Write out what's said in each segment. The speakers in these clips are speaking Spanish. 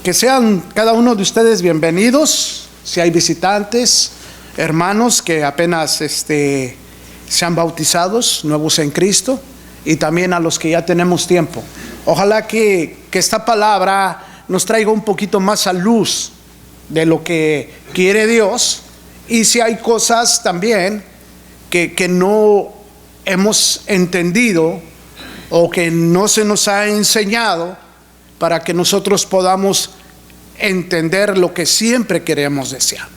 Que sean cada uno de ustedes bienvenidos. Si hay visitantes, hermanos que apenas sean bautizados, nuevos en Cristo, y también a los que ya tenemos tiempo. Ojalá que esta palabra nos traiga un poquito más a luz de lo que quiere Dios, y si hay cosas también que no hemos entendido o que no se nos ha enseñado, para que nosotros podamos entender lo que siempre queremos desear,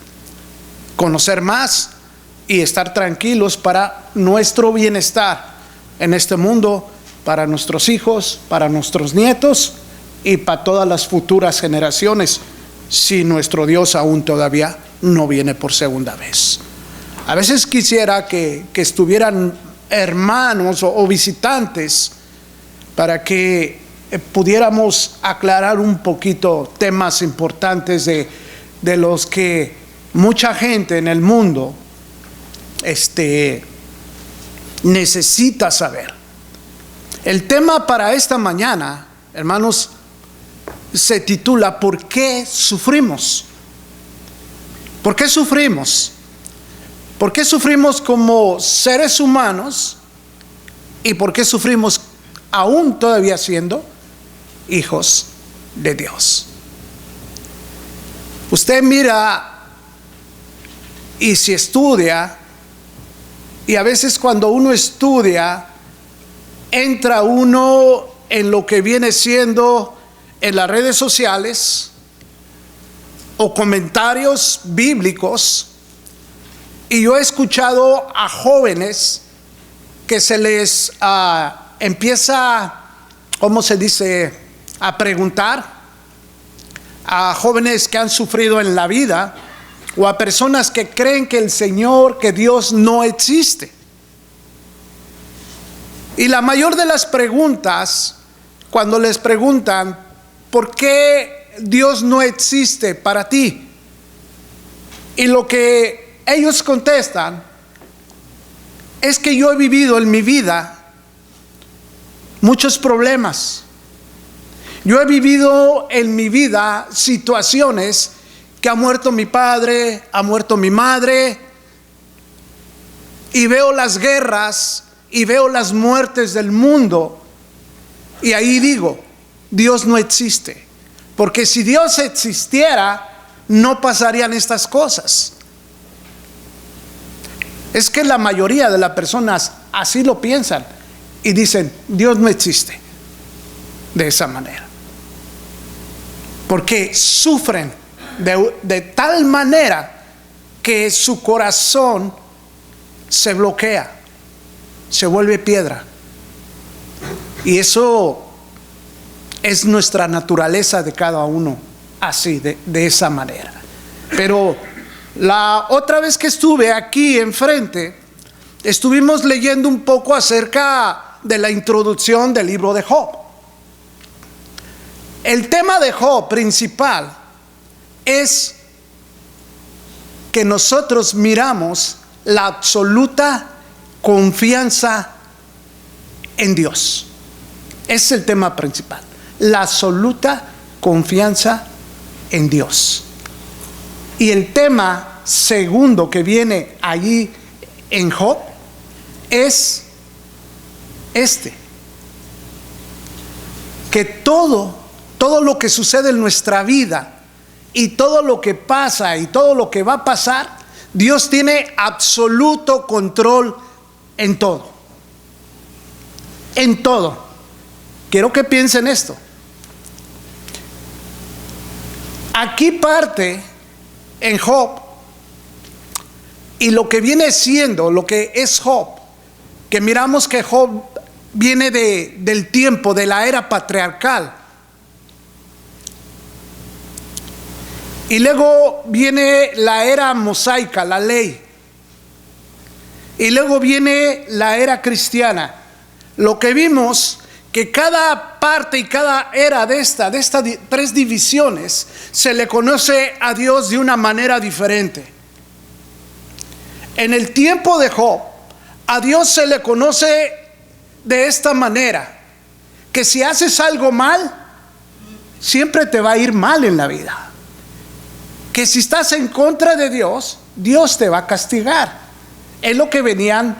conocer más y estar tranquilos para nuestro bienestar en este mundo, para nuestros hijos, para nuestros nietos y para todas las futuras generaciones, si nuestro Dios aún todavía no viene por segunda vez. A veces quisiera que estuvieran hermanos o visitantes para que pudiéramos aclarar un poquito temas importantes de los que mucha gente en el mundo necesita saber. El tema para esta mañana, hermanos, se titula ¿por qué sufrimos? ¿Por qué sufrimos? ¿Por qué sufrimos como seres humanos? ¿Y por qué sufrimos aún todavía siendo hijos de Dios? Usted mira y si estudia, y a veces cuando uno estudia, entra uno en lo que viene siendo en las redes sociales o comentarios bíblicos, y yo he escuchado a jóvenes que se les empieza, ¿cómo se dice?, a preguntar, a jóvenes que han sufrido en la vida, o a personas que creen que el Señor, que Dios no existe. Y la mayor de las preguntas, cuando les preguntan ¿por qué Dios no existe para ti?, y lo que ellos contestan es que yo he vivido en mi vida muchos problemas. Yo he vivido en mi vida situaciones que ha muerto mi padre, ha muerto mi madre, y veo las guerras y veo las muertes del mundo, y ahí digo, Dios no existe, porque si Dios existiera no pasarían estas cosas. Es que la mayoría de las personas así lo piensan y dicen, Dios no existe de esa manera, porque sufren de tal manera que su corazón se bloquea, se vuelve piedra. Y eso es nuestra naturaleza de cada uno, así, de esa manera. Pero la otra vez que estuve aquí enfrente, estuvimos leyendo un poco acerca de la introducción del libro de Job. El tema de Job principal es que nosotros miramos la absoluta confianza en Dios. Es el tema principal, la absoluta confianza en Dios. Y el tema segundo que viene allí en Job es que todo lo que sucede en nuestra vida y todo lo que pasa y todo lo que va a pasar, Dios tiene absoluto control en todo. En todo. Quiero que piensen esto. Aquí parte en Job, y lo que viene siendo, lo que es Job, que miramos que Job viene del tiempo de la era patriarcal, y luego viene la era mosaica, la ley, y luego viene la era cristiana. Lo que vimos que cada parte y cada era de estas tres divisiones se le conoce a Dios de una manera diferente. En el tiempo de Job, a Dios se le conoce de esta manera: que si haces algo mal, siempre te va a ir mal en la vida. Que si estás en contra de Dios, Dios te va a castigar. Es lo que venían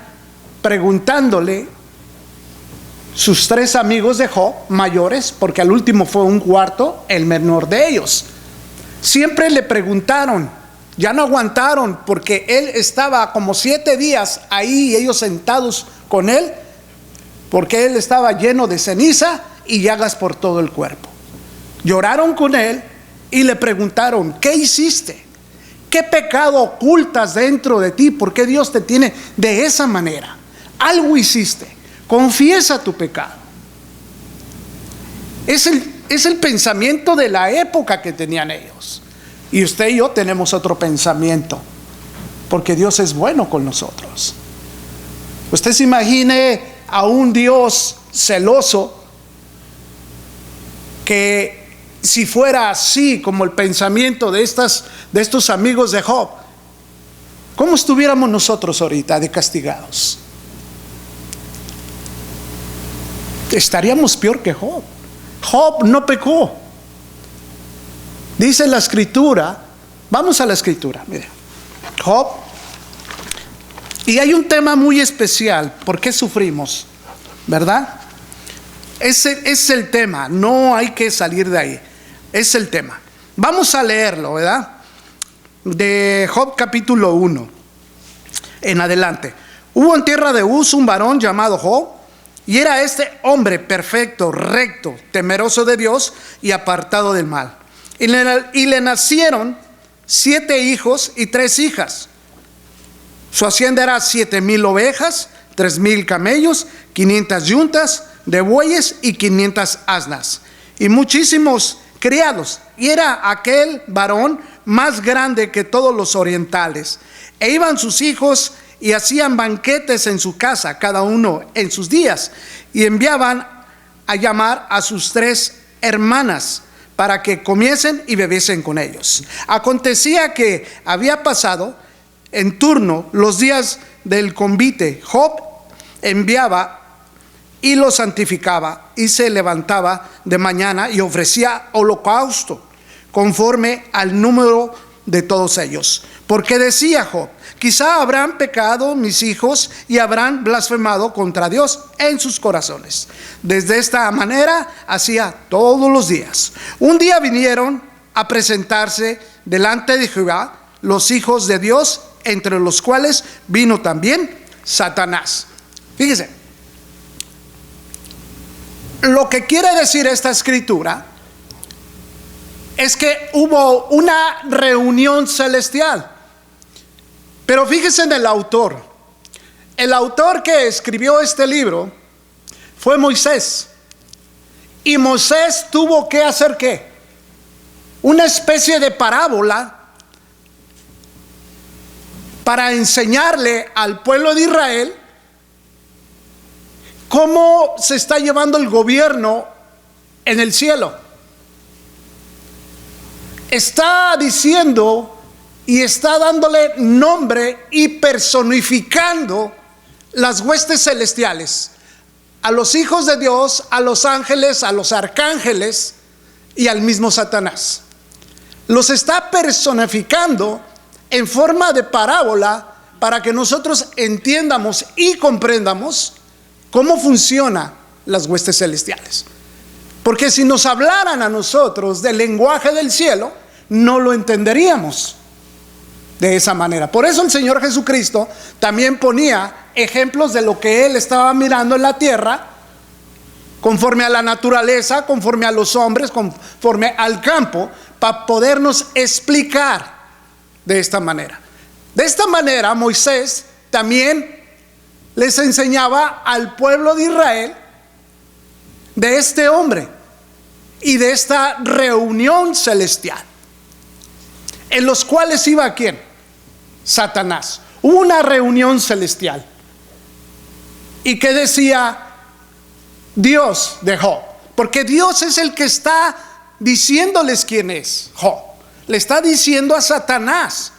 preguntándole sus 3 amigos de Job, mayores, porque al último fue un cuarto, el menor de ellos. Siempre le preguntaron, ya no aguantaron, porque él estaba como 7 días ahí, ellos sentados con él, porque él estaba lleno de ceniza y llagas por todo el cuerpo. Lloraron con él y le preguntaron, ¿qué hiciste? ¿Qué pecado ocultas dentro de ti? ¿Por qué Dios te tiene de esa manera? Algo hiciste, confiesa tu pecado. Es el pensamiento de la época que tenían ellos. Y usted y yo tenemos otro pensamiento, porque Dios es bueno con nosotros. Usted se imagine a un Dios celoso, que si fuera así como el pensamiento de estos amigos de Job, ¿cómo estuviéramos nosotros ahorita de castigados? Estaríamos peor que Job. Job no pecó. Dice la escritura, vamos a la escritura, mire, Job, y hay un tema muy especial, ¿por qué sufrimos? ¿Verdad? Ese es el tema, no hay que salir de ahí, es el tema. Vamos a leerlo, ¿verdad? De Job capítulo 1 en adelante. Hubo en tierra de Uz un varón llamado Job, y era este hombre perfecto, recto, temeroso de Dios y apartado del mal. Y le nacieron 7 hijos y 3 hijas. Su hacienda era 7,000 ovejas, 3,000 camellos, 500 yuntas de bueyes y 500 asnas, y muchísimos criados. Y era aquel varón más grande que todos los orientales. E iban sus hijos y hacían banquetes en su casa, cada uno en sus días, y enviaban a llamar a sus 3 hermanas para que comiesen y bebiesen con ellos. Acontecía que había pasado en turno los días del convite. Job enviaba y lo santificaba, y se levantaba de mañana y ofrecía holocausto conforme al número de todos ellos. Porque decía Job, quizá habrán pecado mis hijos y habrán blasfemado contra Dios en sus corazones. Desde esta manera hacía todos los días. Un día vinieron a presentarse delante de Jehová los hijos de Dios, entre los cuales vino también Satanás. Fíjese, lo que quiere decir esta escritura es que hubo una reunión celestial. Pero fíjese en el autor. El autor que escribió este libro fue Moisés. Y Moisés tuvo que hacer ¿qué? Una especie de parábola para enseñarle al pueblo de Israel cómo se está llevando el gobierno en el cielo. Está diciendo y está dándole nombre y personificando las huestes celestiales, a los hijos de Dios, a los ángeles, a los arcángeles y al mismo Satanás. Los está personificando en forma de parábola para que nosotros entiendamos y comprendamos cómo funcionan las huestes celestiales. Porque si nos hablaran a nosotros del lenguaje del cielo, no lo entenderíamos de esa manera. Por eso el Señor Jesucristo también ponía ejemplos de lo que Él estaba mirando en la tierra, conforme a la naturaleza, conforme a los hombres, conforme al campo, para podernos explicar de esta manera. De esta manera Moisés también les enseñaba al pueblo de Israel de este hombre y de esta reunión celestial, en los cuales iba ¿quién? Satanás. Hubo una reunión celestial. ¿Y qué decía Dios de Job? Porque Dios es el que está diciéndoles quién es Job. Le está diciendo a Satanás.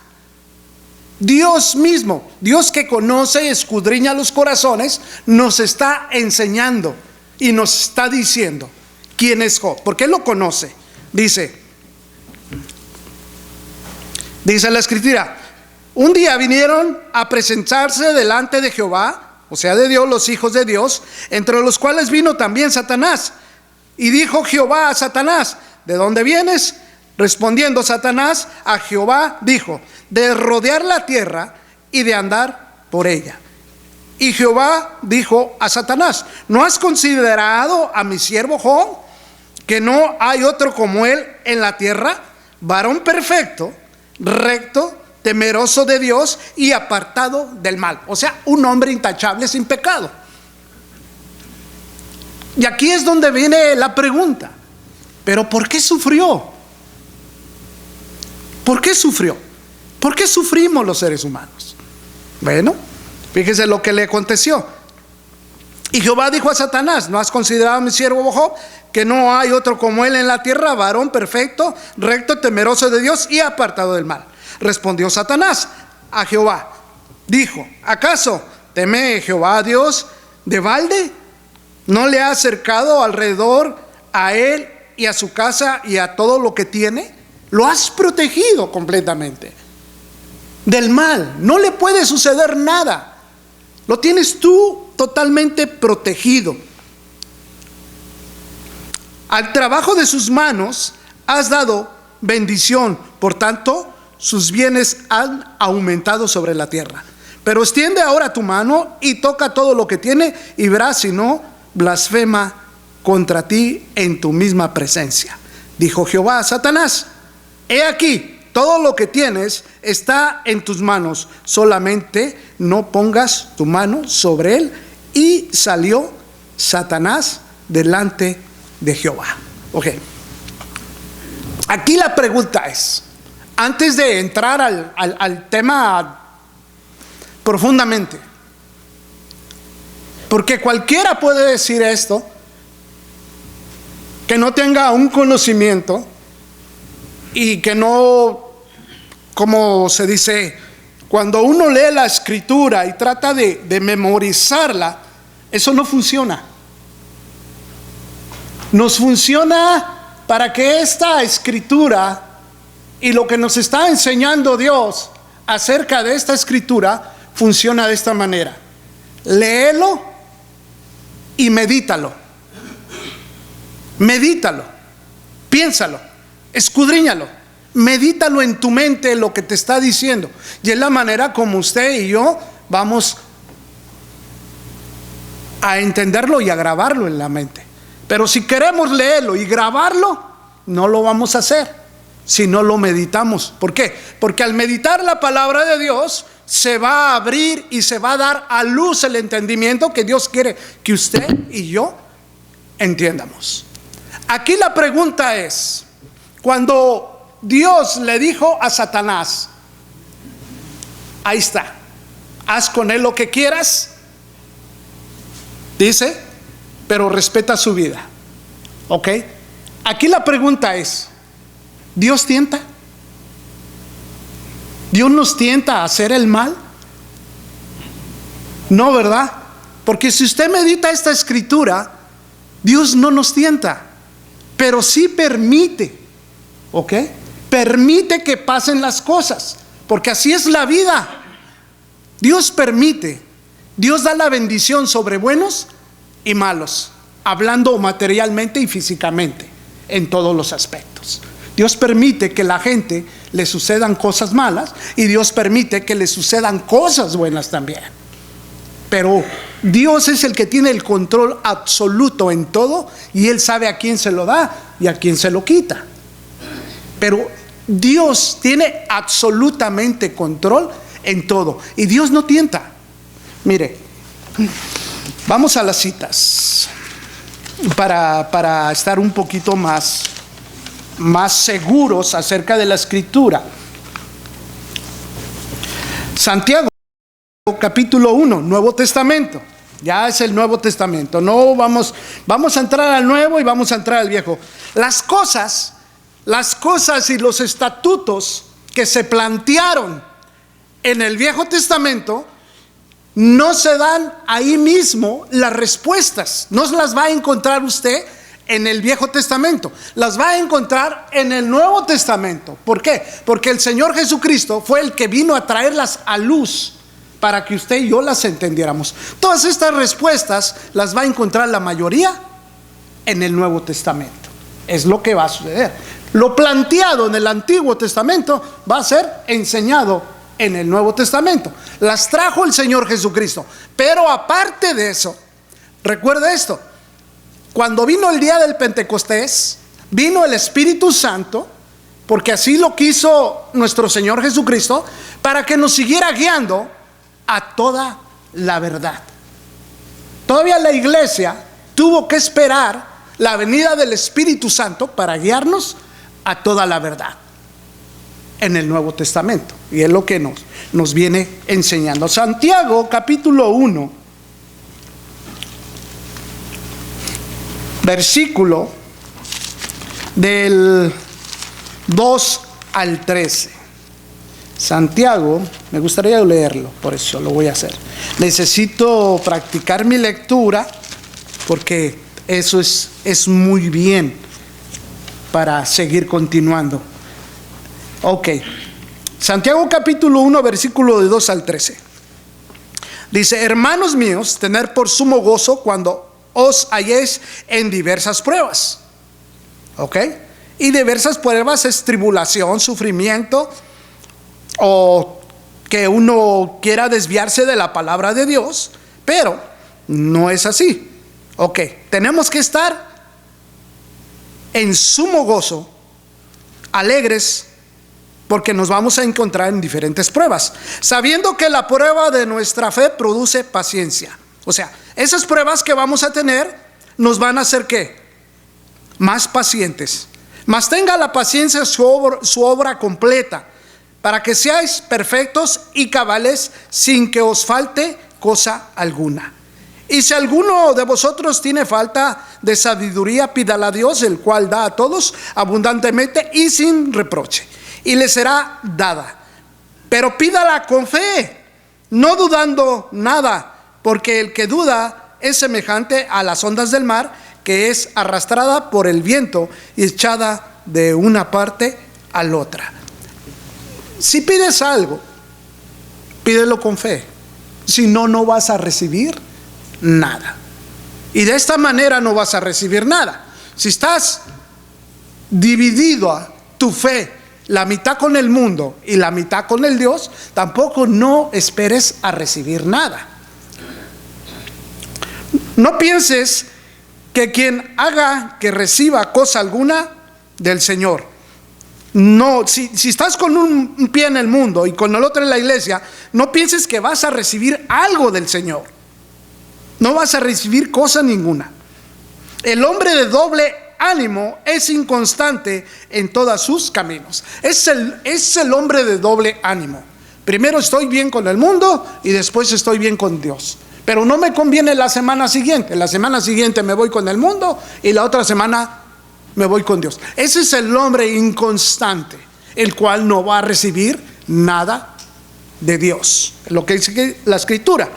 Dios mismo, Dios que conoce y escudriña los corazones, nos está enseñando y nos está diciendo quién es Job, porque Él lo conoce. Dice la escritura: un día vinieron a presentarse delante de Jehová, o sea de Dios, los hijos de Dios, entre los cuales vino también Satanás. Y dijo Jehová a Satanás: ¿de dónde vienes? Respondiendo Satanás a Jehová, dijo: de rodear la tierra y de andar por ella. Y Jehová dijo a Satanás: ¿no has considerado a mi siervo Job, que no hay otro como él en la tierra, varón perfecto, recto, temeroso de Dios y apartado del mal? O sea, un hombre intachable, sin pecado. Y aquí es donde viene la pregunta: ¿pero por qué sufrió? ¿Por qué sufrió? ¿Por qué sufrimos los seres humanos? Bueno, fíjese lo que le aconteció. Y Jehová dijo a Satanás: ¿no has considerado a mi siervo Job, que no hay otro como él en la tierra, varón perfecto, recto, temeroso de Dios y apartado del mal? Respondió Satanás a Jehová, dijo: ¿acaso teme Jehová a Dios de balde? ¿No le ha acercado alrededor a él y a su casa y a todo lo que tiene? Lo has protegido completamente del mal. No le puede suceder nada. Lo tienes tú totalmente protegido. Al trabajo de sus manos has dado bendición, por tanto sus bienes han aumentado sobre la tierra. Pero extiende ahora tu mano y toca todo lo que tiene, y verás si no blasfema contra ti en tu misma presencia. Dijo Jehová a Satanás: he aquí, todo lo que tienes está en tus manos, solamente no pongas tu mano sobre él. Y salió Satanás delante de Jehová. Ok, aquí la pregunta es, antes de entrar al tema profundamente, porque cualquiera puede decir esto, que no tenga un conocimiento y que no, como se dice, cuando uno lee la escritura y trata de memorizarla, eso no funciona. Nos funciona para que esta escritura y lo que nos está enseñando Dios acerca de esta escritura funciona de esta manera: léelo y medítalo. Medítalo, piénsalo, escudriñalo, medítalo en tu mente lo que te está diciendo. Y es la manera como usted y yo vamos a entenderlo y a grabarlo en la mente. Pero si queremos leerlo y grabarlo, no lo vamos a hacer si no lo meditamos. ¿Por qué? Porque al meditar la palabra de Dios se va a abrir y se va a dar a luz el entendimiento que Dios quiere que usted y yo entiendamos. Aquí la pregunta es, cuando Dios le dijo a Satanás: ahí está, haz con él lo que quieras, dice, pero respeta su vida. ¿Ok? Aquí la pregunta es, ¿Dios tienta? ¿Dios nos tienta a hacer el mal? No, ¿verdad? Porque si usted medita esta escritura, Dios no nos tienta, pero sí permite, ¿ok? Permite que pasen las cosas, porque así es la vida. Dios permite, Dios da la bendición sobre buenos y malos, hablando materialmente y físicamente, en todos los aspectos. Dios permite que la gente le sucedan cosas malas y Dios permite que le sucedan cosas buenas también. Pero Dios es el que tiene el control absoluto en todo, y Él sabe a quién se lo da y a quién se lo quita. Pero Dios tiene absolutamente control en todo, y Dios no tienta. Mire, vamos a las citas para estar un poquito más seguros acerca de la escritura. Santiago capítulo 1, Nuevo Testamento. Ya es el Nuevo Testamento. No vamos a entrar al Nuevo y vamos a entrar al Viejo. Las cosas y los estatutos que se plantearon en el Viejo Testamento, no se dan ahí mismo las respuestas. No las va a encontrar usted en el Viejo Testamento, las va a encontrar en el Nuevo Testamento. ¿Por qué? Porque el Señor Jesucristo fue el que vino a traerlas a luz para que usted y yo las entendiéramos. Todas estas respuestas las va a encontrar la mayoría en el Nuevo Testamento. Es lo que va a suceder. Lo planteado en el Antiguo Testamento va a ser enseñado en el Nuevo Testamento. Las trajo el Señor Jesucristo. Pero aparte de eso, recuerda esto: cuando vino el día del Pentecostés, vino el Espíritu Santo, porque así lo quiso nuestro Señor Jesucristo, para que nos siguiera guiando a toda la verdad. Todavía la iglesia tuvo que esperar la venida del Espíritu Santo para guiarnos a toda la verdad en el Nuevo Testamento. Y es lo que nos viene enseñando. Santiago capítulo 1, versículo del 2 al 13. Santiago, me gustaría leerlo, por eso lo voy a hacer. Necesito practicar mi lectura, porque eso es muy bien para seguir continuando. Ok, Santiago capítulo 1, versículo de 2 al 13. Dice: hermanos míos, tened por sumo gozo cuando os halléis en diversas pruebas. Ok, y diversas pruebas es tribulación, sufrimiento, o que uno quiera desviarse de la palabra de Dios, pero no es así. Ok, tenemos que estar en sumo gozo, alegres, porque nos vamos a encontrar en diferentes pruebas, sabiendo que la prueba de nuestra fe produce paciencia. O sea, esas pruebas que vamos a tener nos van a hacer ¿qué? Más pacientes. Mas tenga la paciencia su obra completa, para que seáis perfectos y cabales, sin que os falte cosa alguna. Y si alguno de vosotros tiene falta de sabiduría, pídala a Dios, el cual da a todos abundantemente y sin reproche, y le será dada. Pero pídala con fe, no dudando nada, porque el que duda es semejante a las ondas del mar, que es arrastrada por el viento y echada de una parte a la otra. Si pides algo, pídelo con fe, si no, no vas a recibir nada. Y de esta manera no vas a recibir nada. Si estás dividido a tu fe, la mitad con el mundo y la mitad con el Dios, tampoco no esperes a recibir nada. No pienses que quien haga que reciba cosa alguna del Señor. No, si estás con un pie en el mundo y con el otro en la iglesia, no pienses que vas a recibir algo del Señor. No vas a recibir cosa ninguna. El hombre de doble ánimo es inconstante en todos sus caminos. Es el hombre de doble ánimo. Primero estoy bien con el mundo y después estoy bien con Dios. Pero no me conviene la semana siguiente. La semana siguiente me voy con el mundo y la otra semana me voy con Dios. Ese es el hombre inconstante, el cual no va a recibir nada de Dios. Lo que dice la Escritura.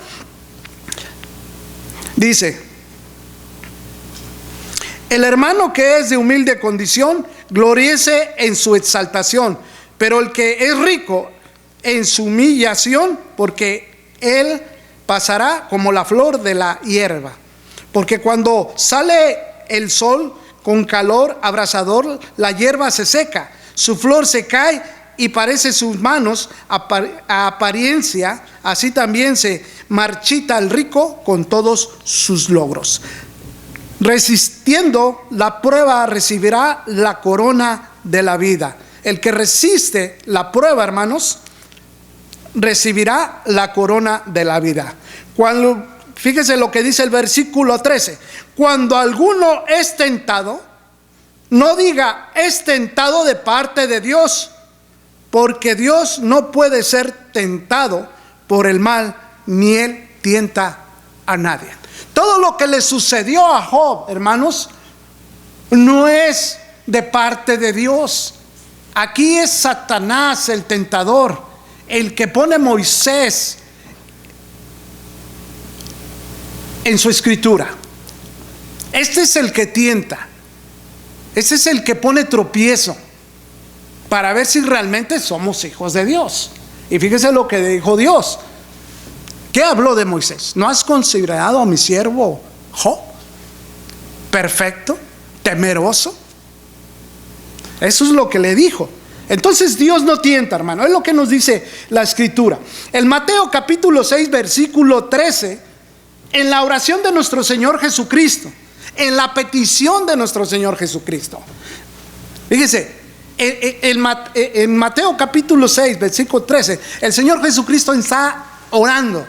Dice: el hermano que es de humilde condición, gloríese en su exaltación, pero el que es rico en su humillación, porque él pasará como la flor de la hierba. Porque cuando sale el sol con calor abrasador, la hierba se seca, su flor se cae y parece sus manos a apariencia, así también se marchita el rico con todos sus logros. Resistiendo la prueba recibirá la corona de la vida. El que resiste la prueba, hermanos, recibirá la corona de la vida. Fíjese lo que dice el versículo 13: cuando alguno es tentado, no diga es tentado de parte de Dios, porque Dios no puede ser tentado por el mal, ni él tienta a nadie. Todo lo que le sucedió a Job, hermanos, no es de parte de Dios. Aquí es Satanás el tentador, el que pone Moisés en su escritura. Este es el que tienta. Ese es el que pone tropiezo para ver si realmente somos hijos de Dios. Y fíjese lo que dijo Dios. ¿Qué habló de Moisés? ¿No has considerado a mi siervo Job? Perfecto, temeroso. Eso es lo que le dijo. Entonces Dios no tienta, hermano. Es lo que nos dice la Escritura. En Mateo capítulo 6, versículo 13, en la oración de nuestro Señor Jesucristo, en la petición de nuestro Señor Jesucristo. Fíjese, en Mateo capítulo 6, versículo 13, el Señor Jesucristo está orando.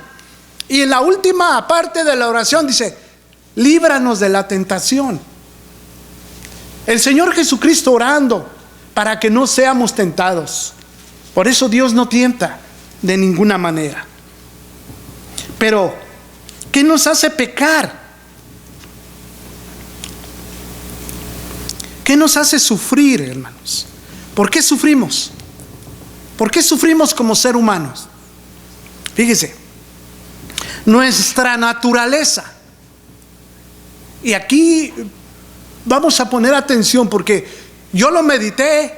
Y en la última parte de la oración dice: líbranos de la tentación. El Señor Jesucristo orando para que no seamos tentados. Por eso Dios no tienta de ninguna manera. Pero, ¿qué nos hace pecar? ¿Qué nos hace sufrir, hermanos? ¿Por qué sufrimos? ¿Por qué sufrimos como seres humanos? Fíjese, nuestra naturaleza. Y aquí vamos a poner atención, porque yo lo medité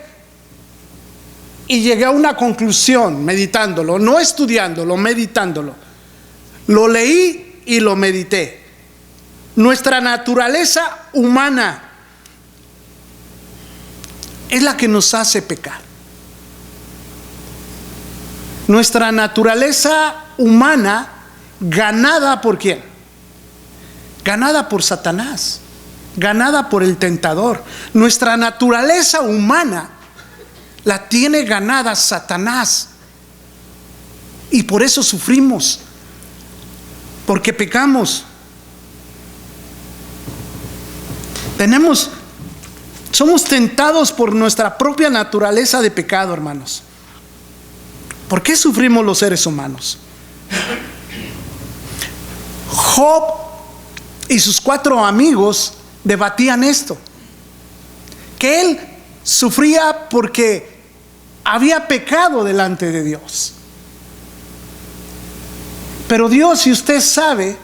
y llegué a una conclusión meditándolo, no estudiándolo, meditándolo. Lo leí y lo medité. Nuestra naturaleza humana es la que nos hace pecar. Nuestra naturaleza humana, ganada ¿por quién? Ganada por Satanás, ganada por el tentador. Nuestra naturaleza humana la tiene ganada Satanás, y por eso sufrimos, porque pecamos. Somos tentados por nuestra propia naturaleza de pecado, hermanos. ¿Por qué sufrimos los seres humanos? Job y sus 4 amigos debatían esto, que él sufría porque había pecado delante de Dios. Pero Dios, y usted sabe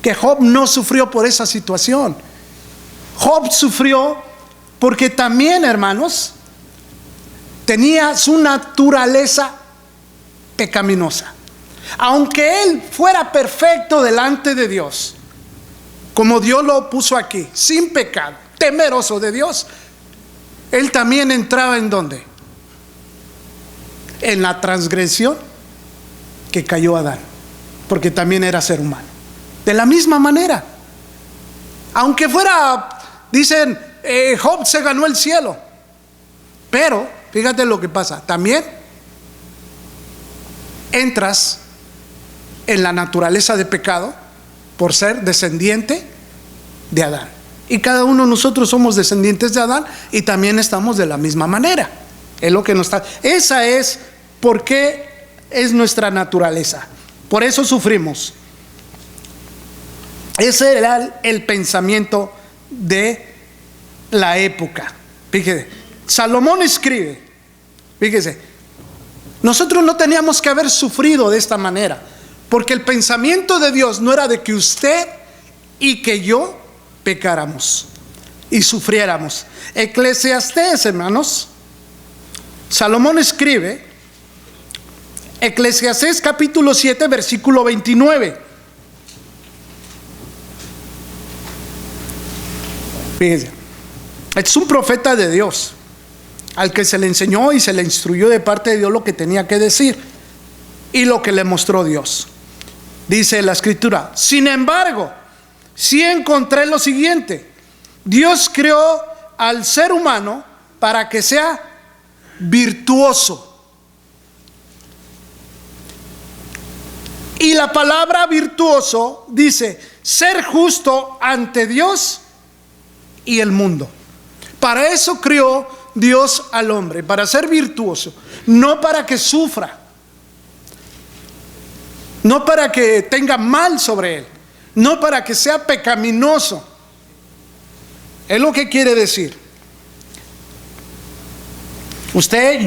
que Job no sufrió por esa situación. Job sufrió porque también, hermanos, tenía su naturaleza pecaminosa. Aunque él fuera perfecto delante de Dios, como Dios lo puso aquí, sin pecado, temeroso de Dios, él también entraba ¿en dónde? En la transgresión que cayó Adán, porque también era ser humano. De la misma manera, aunque fuera, dicen, Job se ganó el cielo, pero fíjate lo que pasa, también entras en la naturaleza de pecado por ser descendiente de Adán. Y cada uno de nosotros somos descendientes de Adán, y también estamos de la misma manera. Es lo que nos está. Esa es porque es nuestra naturaleza. Por eso sufrimos. Ese era el pensamiento de la época. Fíjese, Salomón escribe, fíjese, nosotros no teníamos que haber sufrido de esta manera, porque el pensamiento de Dios no era de que usted y que yo pecáramos y sufriéramos. Eclesiastés, hermanos, Salomón escribe, Eclesiastés capítulo 7, versículo 29. Fíjense, es un profeta de Dios, al que se le enseñó y se le instruyó de parte de Dios lo que tenía que decir y lo que le mostró Dios. Dice la Escritura: sin embargo, sí encontré lo siguiente: Dios creó al ser humano para que sea virtuoso. Y la palabra virtuoso dice ser justo ante Dios y el mundo. Para eso creó Dios al hombre, para ser virtuoso, no para que sufra, no para que tenga mal sobre él, no para que sea pecaminoso. Es lo que quiere decir.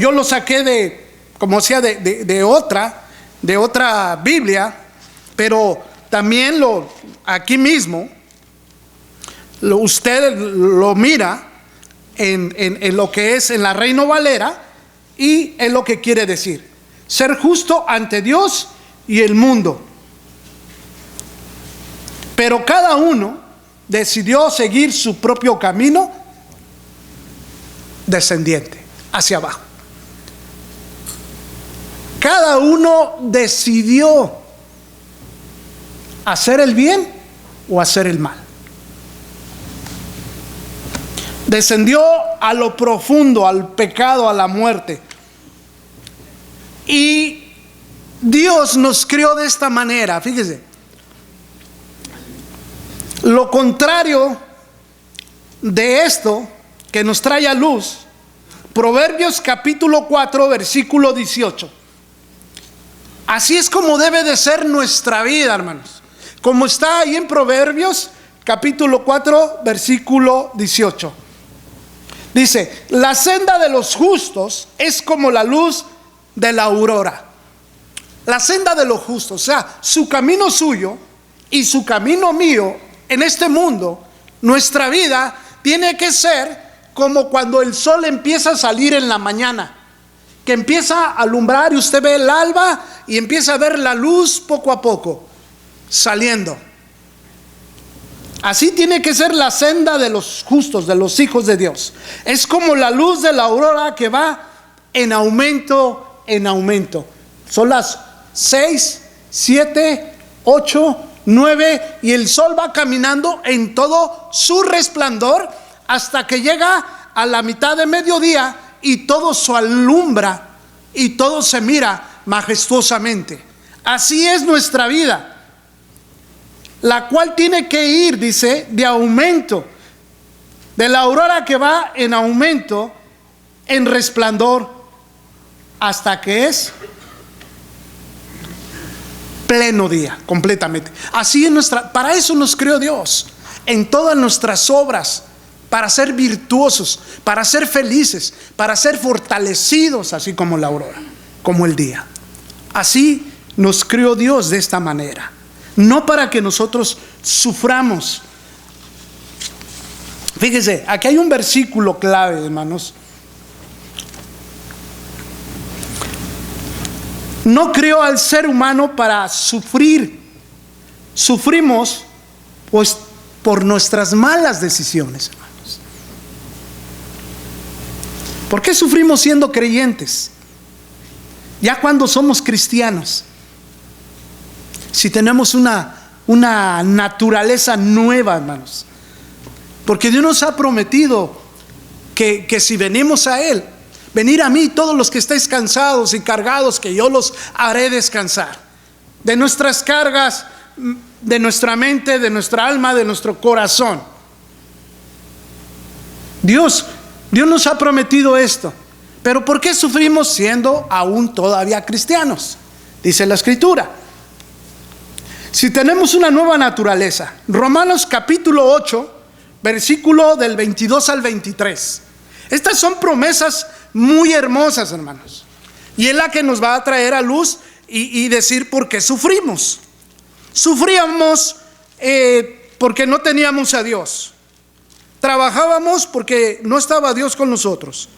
Yo lo saqué de otra Biblia, pero también aquí mismo usted lo mira en lo que es en la Reina Valera, y es lo que quiere decir: ser justo ante Dios y el mundo. Pero cada uno decidió seguir su propio camino descendiente, hacia abajo. Cada uno decidió hacer el bien o hacer el mal. Descendió a lo profundo, al pecado, a la muerte. Y Dios nos creó de esta manera. Fíjese, lo contrario de esto que nos trae a luz, Proverbios capítulo 4, versículo 18. Así es como debe de ser nuestra vida, hermanos. Como está ahí en Proverbios capítulo 4, versículo 18. Dice: la senda de los justos es como la luz de la aurora. La senda de los justos, o sea, su camino suyo y su camino mío en este mundo, nuestra vida tiene que ser como cuando el sol empieza a salir en la mañana, que empieza a alumbrar y usted ve el alba y empieza a ver la luz poco a poco saliendo. Así tiene que ser la senda de los justos, de los hijos de Dios. Es como la luz de la aurora que va en aumento, en aumento. Son las 6, 7, 8, 9 y el sol va caminando en todo su resplandor hasta que llega a la mitad de mediodía y todo se alumbra y todo se mira majestuosamente. Así es nuestra vida, la cual tiene que ir, dice, de aumento, de la aurora que va en aumento, en resplandor, hasta que es pleno día, completamente. Así es para eso nos creó Dios, en todas nuestras obras, para ser virtuosos, para ser felices, para ser fortalecidos, así como la aurora, como el día. Así nos creó Dios de esta manera. No para que nosotros suframos. Fíjese, aquí hay un versículo clave, hermanos. No creó al ser humano para sufrir. Sufrimos pues por nuestras malas decisiones, hermanos. ¿Por qué sufrimos siendo creyentes? Ya cuando somos cristianos, si tenemos una naturaleza nueva, hermanos, porque Dios nos ha prometido que si venimos a Él, venir a mí todos los que estéis cansados y cargados, que yo los haré descansar de nuestras cargas, de nuestra mente, de nuestra alma, de nuestro corazón. Dios nos ha prometido esto. Pero ¿por qué sufrimos siendo aún todavía cristianos? Dice la Escritura. Si tenemos una nueva naturaleza, Romanos capítulo 8, versículo del 22 al 23. Estas son promesas muy hermosas, hermanos. Y es la que nos va a traer a luz y decir por qué sufrimos. Sufríamos porque no teníamos a Dios. Trabajábamos porque no estaba Dios con nosotros.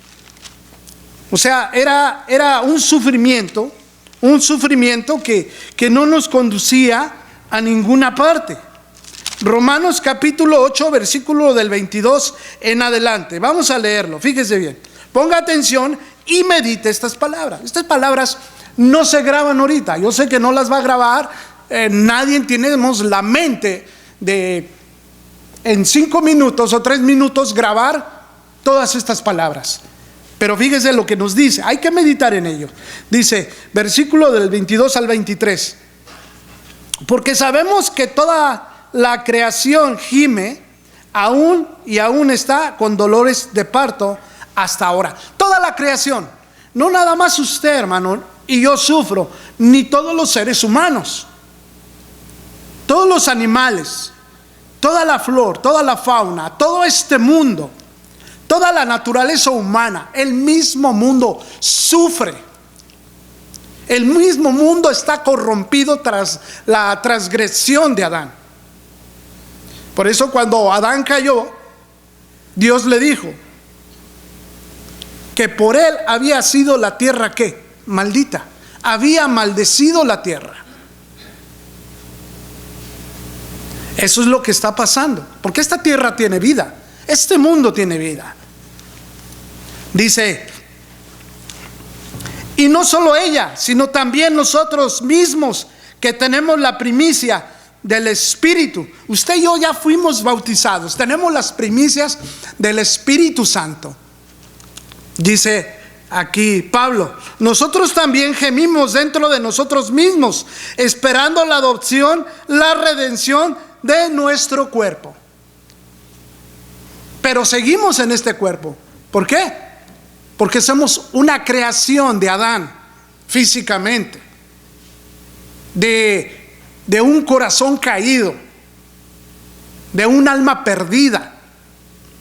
O sea, era un sufrimiento que no nos conducía a ninguna parte. Romanos capítulo 8, versículo del 22 en adelante. Vamos a leerlo, fíjese bien. Ponga atención y medite estas palabras. Estas palabras no se graban ahorita. Yo sé que no las va a grabar. Nadie tenemos la mente de en 5 minutos o 3 minutos grabar todas estas palabras. Pero fíjese lo que nos dice. Hay que meditar en ello. Dice, versículo del 22 al 23. Porque sabemos que toda la creación gime aún está con dolores de parto hasta ahora. Toda la creación, no nada más usted, hermano, y yo sufro, ni todos los seres humanos, todos los animales, toda la flor, toda la fauna, todo este mundo, toda la naturaleza humana, el mismo mundo sufre. El mismo mundo está corrompido tras la transgresión de Adán. Por eso cuando Adán cayó, Dios le dijo: que por él había sido la tierra ¿qué? Maldita. Había maldecido la tierra. Eso es lo que está pasando, porque esta tierra tiene vida, este mundo tiene vida. Dice, y no solo ella, sino también nosotros mismos, que tenemos la primicia del Espíritu. Usted y yo ya fuimos bautizados, tenemos las primicias del Espíritu Santo. Dice aquí Pablo, nosotros también gemimos dentro de nosotros mismos, esperando la adopción, la redención de nuestro cuerpo. Pero seguimos en este cuerpo. ¿Por qué? Porque somos una creación de Adán, físicamente, de un corazón caído, de un alma perdida,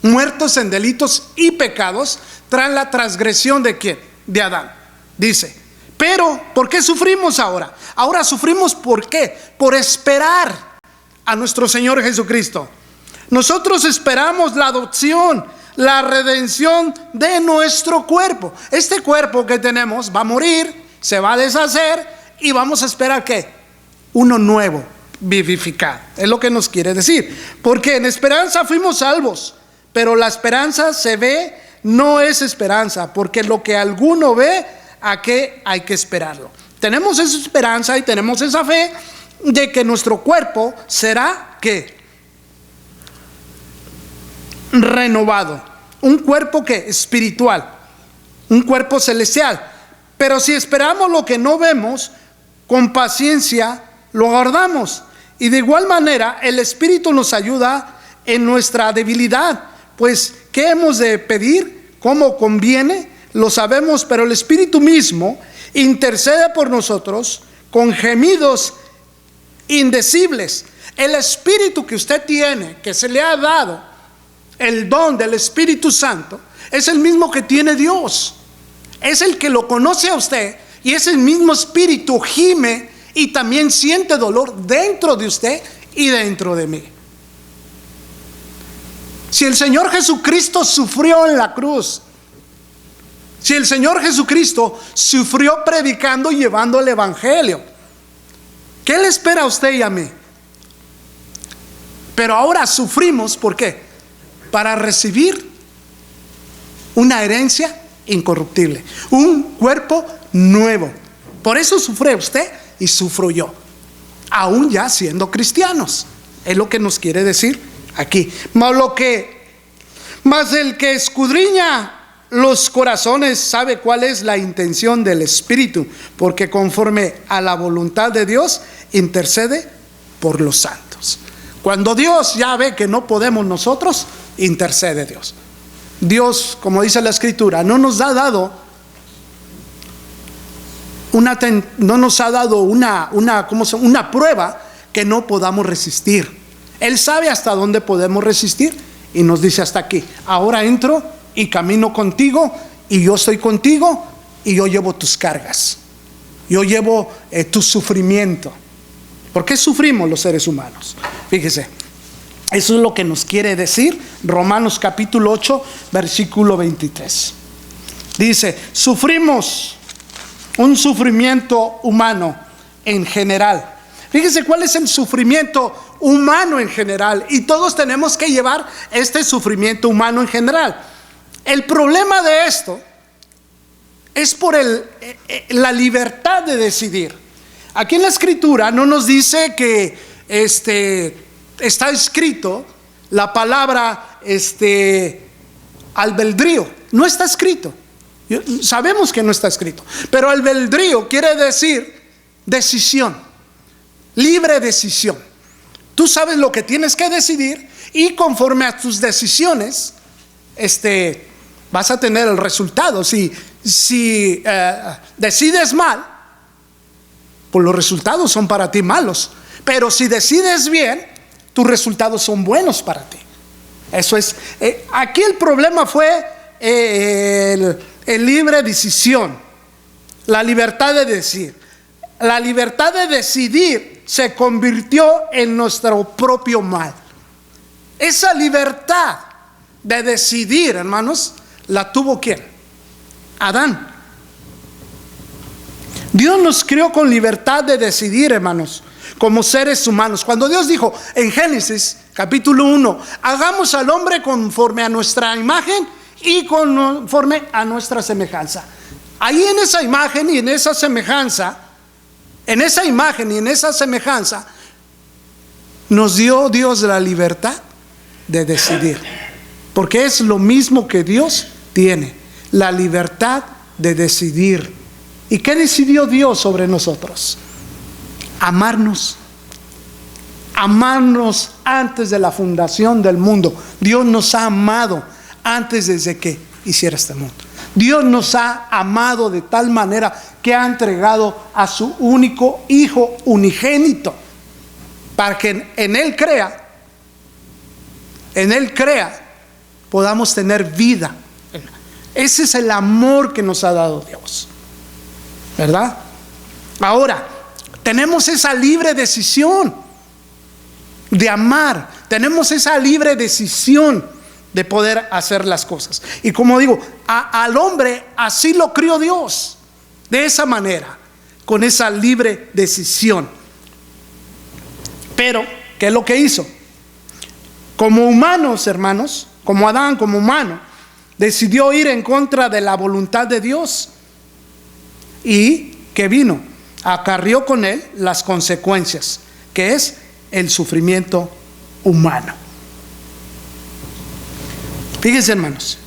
muertos en delitos y pecados tras la transgresión de ¿quién? De Adán. Dice, pero ¿por qué sufrimos ahora? Ahora sufrimos ¿por qué? Por esperar a nuestro Señor Jesucristo. Nosotros esperamos la adopción, la redención de nuestro cuerpo. Este cuerpo que tenemos va a morir, se va a deshacer y vamos a esperar ¿qué? Uno nuevo, vivificado. Es lo que nos quiere decir. Porque en esperanza fuimos salvos, pero la esperanza se ve, no es esperanza, porque lo que alguno ve, ¿a qué hay que esperarlo? Tenemos esa esperanza y tenemos esa fe de que nuestro cuerpo será ¿qué? Renovado. Un cuerpo ¿qué? Espiritual, un cuerpo celestial. Pero si esperamos lo que no vemos, con paciencia lo aguardamos. Y de igual manera el Espíritu nos ayuda en nuestra debilidad. Pues ¿qué hemos de pedir? ¿Cómo conviene? Lo sabemos, pero el Espíritu mismo intercede por nosotros con gemidos indecibles. El Espíritu que usted tiene, que se le ha dado, el don del Espíritu Santo, es el mismo que tiene Dios. Es el que lo conoce a usted, y ese mismo Espíritu gime y también siente dolor dentro de usted y dentro de mí. Si el Señor Jesucristo sufrió en la cruz, si el Señor Jesucristo sufrió predicando y llevando el Evangelio, ¿qué le espera a usted y a mí? Pero ahora sufrimos, ¿por qué? Para recibir una herencia incorruptible, un cuerpo nuevo. Por eso sufre usted y sufro yo, aún ya siendo cristianos. Es lo que nos quiere decir aquí. Mas el que escudriña los corazones sabe cuál es la intención del Espíritu, porque conforme a la voluntad de Dios intercede por los santos. Cuando Dios ya ve que no podemos nosotros, intercede Dios. Dios, como dice la Escritura, no nos ha dado una prueba que no podamos resistir. Él sabe hasta dónde podemos resistir y nos dice hasta aquí. Ahora entro y camino contigo, y yo estoy contigo, y yo llevo tus cargas, yo llevo tu sufrimiento. ¿Por qué sufrimos los seres humanos? Fíjese, eso es lo que nos quiere decir Romanos capítulo 8 versículo 23. Dice, sufrimos un sufrimiento humano en general. Fíjese cuál es el sufrimiento humano en general, y todos tenemos que llevar este sufrimiento humano en general. El problema de esto es por la libertad de decidir. Aquí en la Escritura no nos dice que está escrito la palabra albedrío. No está escrito. Sabemos que no está escrito, pero albedrío quiere decir decisión, libre decisión. Tú sabes lo que tienes que decidir, y conforme a tus decisiones vas a tener el resultado. Si decides mal, pues los resultados son para ti malos. Pero si decides bien, tus resultados son buenos para ti. Eso es. Aquí el problema fue el libre decisión, la libertad de decir. La libertad de decidir se convirtió en nuestro propio mal. Esa libertad de decidir, hermanos, la tuvo ¿quién? Adán. Dios nos creó con libertad de decidir, hermanos, como seres humanos. Cuando Dios dijo en Génesis capítulo 1, hagamos al hombre conforme a nuestra imagen y conforme a nuestra semejanza. Ahí en esa imagen y en esa semejanza, nos dio Dios la libertad de decidir. Porque es lo mismo que Dios tiene, la libertad de decidir. ¿Y qué decidió Dios sobre nosotros? Amarnos. Amarnos antes de la fundación del mundo. Dios nos ha amado antes desde que hiciera este mundo. Dios nos ha amado de tal manera que ha entregado a su único Hijo unigénito, para que en Él crea, podamos tener vida. Ese es el amor que nos ha dado Dios, ¿verdad? Ahora, tenemos esa libre decisión de amar, tenemos esa libre decisión de poder hacer las cosas. Y como digo, al hombre así lo crió Dios, de esa manera, con esa libre decisión. Pero, ¿qué es lo que hizo? Como humanos, hermanos, como Adán, como humano, decidió ir en contra de la voluntad de Dios. Y que vino, acarrió con él las consecuencias, que es el sufrimiento humano. Fíjense, hermanos,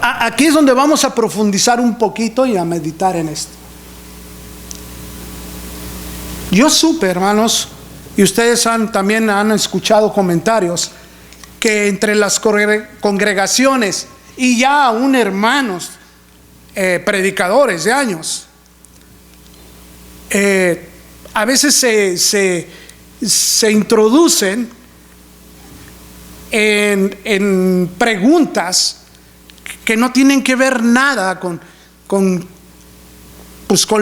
aquí es donde vamos a profundizar un poquito y a meditar en esto. Yo supe, hermanos, y ustedes también han escuchado comentarios, que entre las congregaciones y ya aún hermanos predicadores de años, a veces se introducen en preguntas que no tienen que ver nada con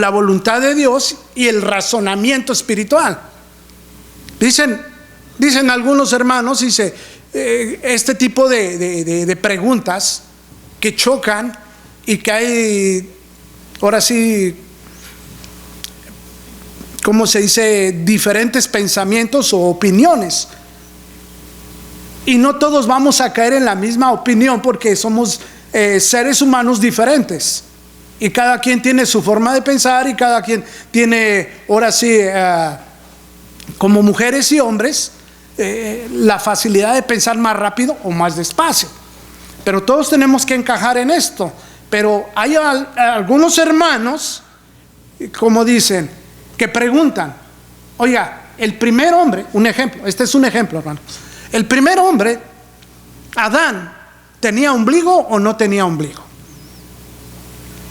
la voluntad de Dios y el razonamiento espiritual. Dicen algunos hermanos, este tipo de preguntas que chocan y que hay, ahora sí, ¿cómo se dice?, diferentes pensamientos o opiniones. Y no todos vamos a caer en la misma opinión, porque somos seres humanos diferentes. Y cada quien tiene su forma de pensar, y cada quien tiene, ahora sí, como mujeres y hombres, la facilidad de pensar más rápido o más despacio. Pero todos tenemos que encajar en esto. Pero hay algunos hermanos, como dicen, que preguntan: oiga, el primer hombre, un ejemplo, este es un ejemplo, hermano. El primer hombre, Adán, ¿tenía ombligo o no tenía ombligo?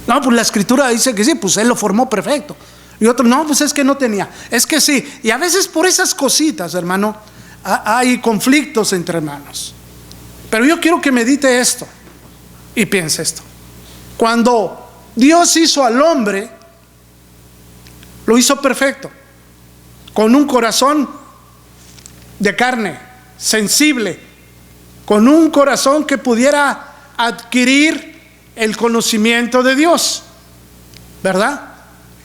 No, pues la escritura dice que sí, pues él lo formó perfecto. Y otro, no, pues es que no tenía. Es que sí. Y a veces por esas cositas, hermano, hay conflictos entre hermanos. Pero yo quiero que medite esto y piense esto. Cuando Dios hizo al hombre, lo hizo perfecto, con un corazón de carne, sensible, con un corazón que pudiera adquirir el conocimiento de Dios, ¿verdad?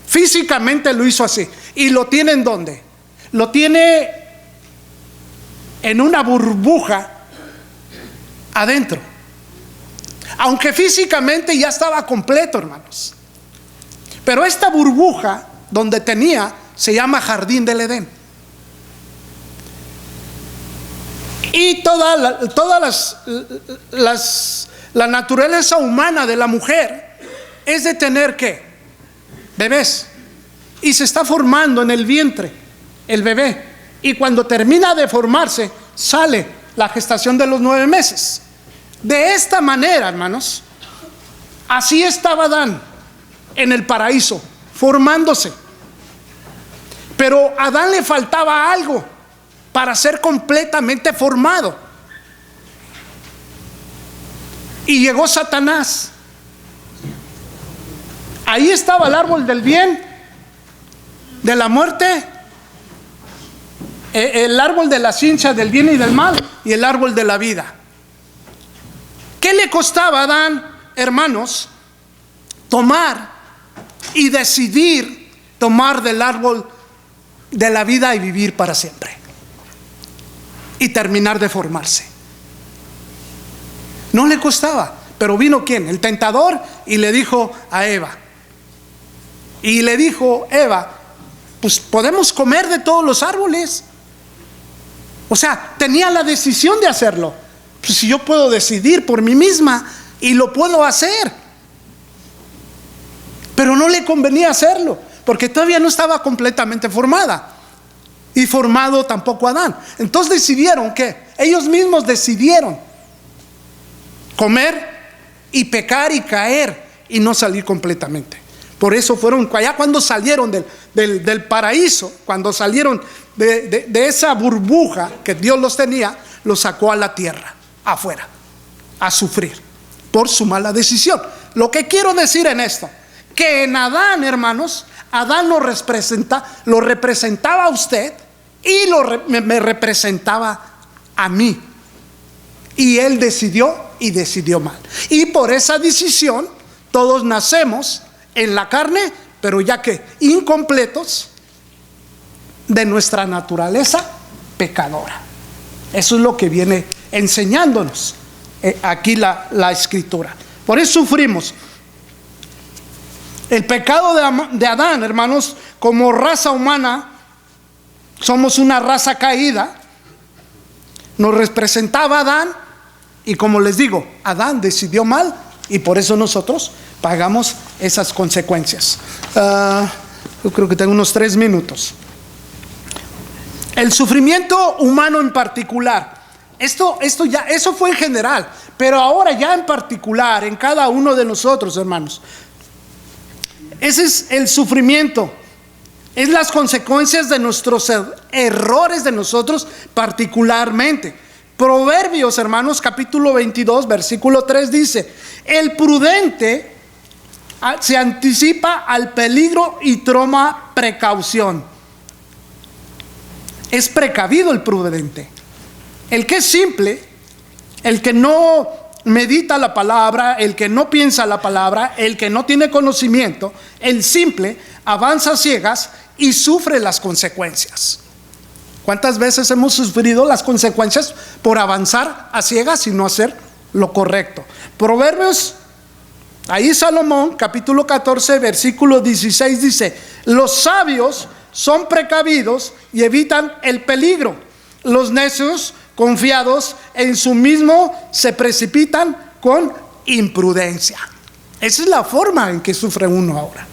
Físicamente lo hizo así. ¿Y lo tiene en dónde? Lo tiene en una burbuja adentro, aunque físicamente ya estaba completo, hermanos. Pero esta burbuja donde tenía se llama Jardín del Edén. Y la naturaleza humana de la mujer es de tener ¿qué? Bebés. Y se está formando en el vientre el bebé. Y cuando termina de formarse, sale la gestación de los 9 meses. De esta manera, hermanos, así estaba Adán en el paraíso, formándose. Pero a Adán le faltaba algo para ser completamente formado. Y llegó Satanás. Ahí estaba el árbol del bien, de la muerte, el árbol de la ciencia del bien y del mal, y el árbol de la vida. ¿Qué le costaba a Adán, hermanos, tomar y decidir tomar del árbol de la vida y vivir para siempre y terminar de formarse? No le costaba. Pero vino ¿quién? El tentador, y le dijo a Eva. Y le dijo Eva, pues podemos comer de todos los árboles. O sea, tenía la decisión de hacerlo. Pues si yo puedo decidir por mí misma y lo puedo hacer. Pero no le convenía hacerlo, porque todavía no estaba completamente formada. Y formado tampoco Adán. Entonces decidieron que ellos mismos decidieron comer y pecar y caer y no salir completamente. Por eso fueron, ya cuando salieron del paraíso, cuando salieron de esa burbuja que Dios los tenía, los sacó a la tierra, afuera, a sufrir por su mala decisión. Lo que quiero decir en esto, que en Adán, hermanos, Adán lo representaba a usted y me representaba a mí. Y él decidió mal. Y por esa decisión todos nacemos en la carne, pero ya que incompletos de nuestra naturaleza pecadora. Eso es lo que viene enseñándonos aquí la escritura. Por eso sufrimos. El pecado de Adán, hermanos, como raza humana, somos una raza caída. Nos representaba Adán. Y como les digo, Adán decidió mal y por eso nosotros pagamos esas consecuencias. Yo creo que tengo unos 3 minutos. El sufrimiento humano en particular. Eso fue en general, pero ahora ya en particular, en cada uno de nosotros, hermanos. Ese es el sufrimiento. Es las consecuencias de nuestros errores de nosotros particularmente. Proverbios, hermanos, capítulo 22, versículo 3 dice: el prudente se anticipa al peligro y toma precaución. Es precavido el prudente. El que es simple, el que no medita la palabra, el que no piensa la palabra, el que no tiene conocimiento, el simple avanza a ciegas y sufre las consecuencias. ¿Cuántas veces hemos sufrido las consecuencias por avanzar a ciegas y no hacer lo correcto? Proverbios, ahí Salomón, capítulo 14, versículo 16 dice: los sabios son precavidos y evitan el peligro. Los necios, confiados en sí mismo, se precipitan con imprudencia. Esa es la forma en que sufre uno ahora.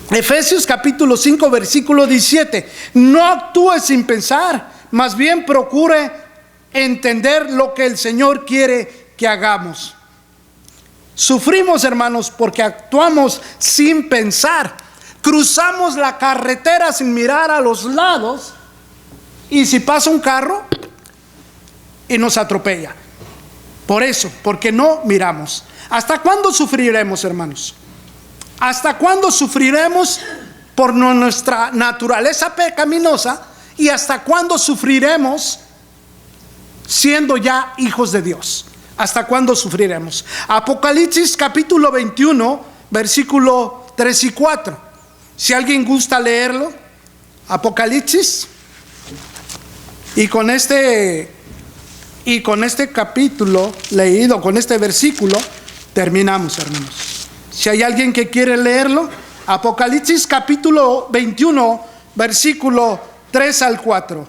Efesios capítulo 5 versículo 17: no actúe sin pensar, más bien procure entender lo que el Señor quiere que hagamos. Sufrimos, hermanos, porque actuamos sin pensar. Cruzamos la carretera sin mirar a los lados, y si pasa un carro y nos atropella. Por eso, porque no miramos. ¿Hasta cuándo sufriremos, hermanos? ¿Hasta cuándo sufriremos por nuestra naturaleza pecaminosa? ¿Y hasta cuándo sufriremos siendo ya hijos de Dios? ¿Hasta cuándo sufriremos? Apocalipsis capítulo 21, versículo 3 y 4. Si alguien gusta leerlo, Apocalipsis. Y con este capítulo leído, con este versículo, terminamos, hermanos. Si hay alguien que quiere leerlo, Apocalipsis capítulo 21, versículo 3 al 4.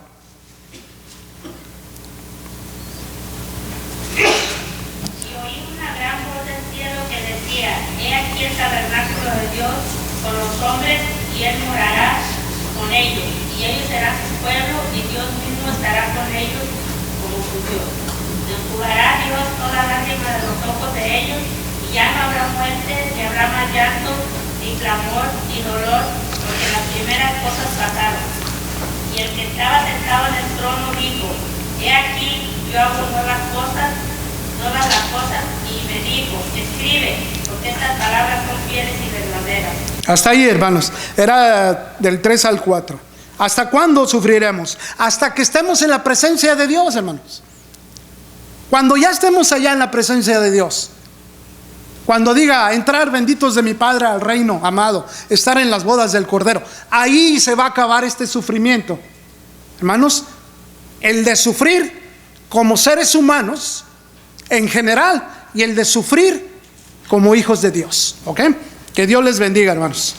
Y oí una gran voz del cielo que decía: he aquí el tabernáculo de Dios con los hombres, y Él morará con ellos, y ellos serán su pueblo, y Dios mismo estará con ellos como su Dios. Enjugará Dios toda lágrima de los ojos de ellos, y ya no habrá muerte, ni habrá más llanto, ni clamor, ni dolor, porque las primeras cosas pasaron. Y el que estaba sentado en el trono dijo: he aquí, yo hago nuevas las cosas, y me dijo: escribe, porque estas palabras son fieles y verdaderas. Hasta ahí, hermanos, era del 3 al 4. ¿Hasta cuándo sufriremos? Hasta que estemos en la presencia de Dios, hermanos. Cuando ya estemos allá en la presencia de Dios, cuando diga entrar benditos de mi Padre al reino amado, estar en las bodas del Cordero, ahí se va a acabar este sufrimiento, hermanos, el de sufrir como seres humanos en general y el de sufrir como hijos de Dios. ¿Ok? Que Dios les bendiga, hermanos.